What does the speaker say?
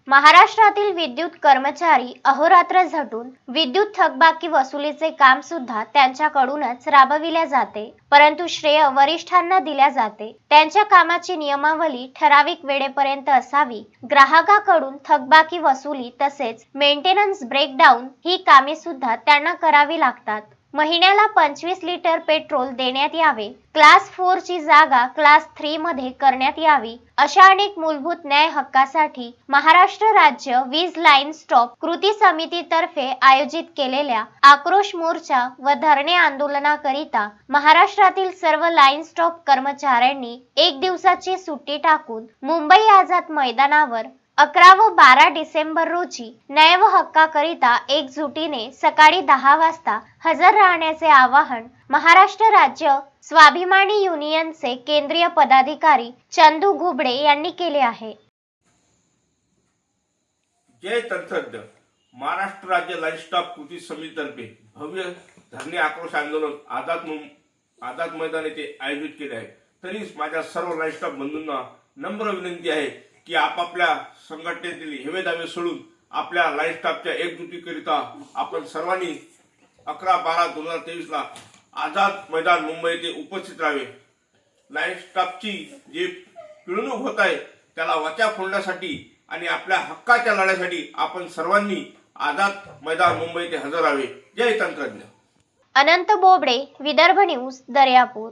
महाराष्ट्रातील विद्युत कर्मचारी अहोरात्र झटून विद्युत थकबाकी वसुलीचे काम सुद्धा त्यांच्याकडूनच राबविले जाते, परंतु श्रेय वरिष्ठांना दिले जाते। त्यांच्या कामाची नियमावली ठराविक वेळेपर्यंत असावी। ग्राहकाकडून थकबाकी वसुली तसेच मेंटेनन्स ब्रेकडाऊन ही कामे सुद्धा त्यांना करावी लागतात। महिन्याला 25 लिटर पेट्रोल देण्यात यावे, क्लास 4 ची जागा क्लास 3 मध्ये करण्यात यावी, अशा अनेक मूलभूत न्याय हक्कासाठी महाराष्ट्र राज्य वीज लाईन स्टॉप कृती समितीतर्फे आयोजित केलेल्या आक्रोश मोर्चा व धरणे आंदोलनाकरिता महाराष्ट्रातील सर्व लाईन स्टॉप कर्मचाऱ्यांनी एक दिवसाची सुट्टी टाकून मुंबई आझाद मैदानावर 11 व 12 डिसेंबर रोजी न्याय व हक्काकरिता एकजुटीने सकाळी 10 वाजता हजर राहण्याचे आवाहन महाराष्ट्र राज्य स्वाभिमानी युनियनचे केंद्रीय पदाधिकारी चंदू घुबडे यांनी केले आहे। जय तंत्रज्ञ महाराष्ट्र राज्य लाईन स्टॉप कृती समितीतर्फे भव्य धरणे आक्रोश आंदोलन आझाद मैदान येथे आयोजित केले आहे। तरी माझ्या सर्व लाईन स्टॉप बंधूंना नम्र विनंती आहे की आपापल्या संघटनेतील हेवे दावे सोडून आपल्या लाईन स्टॉपच्या एकजुटीकरिता आपण सर्वांनी 11/12/2023 ला आझाद मैदान मुंबई येथे उपस्थित राहावे। लाईन स्टॉपची जी पिळवणूक होत आहे त्याला वाचा फोडण्यासाठी आणि आपल्या हक्काच्या लढ्यासाठी आपण सर्वांनी आझाद मैदान मुंबई येथे हजर राहावे। जय तंत्रज्ञ। अनंत बोबडे, विदर्भ न्यूज, दर्यापूर।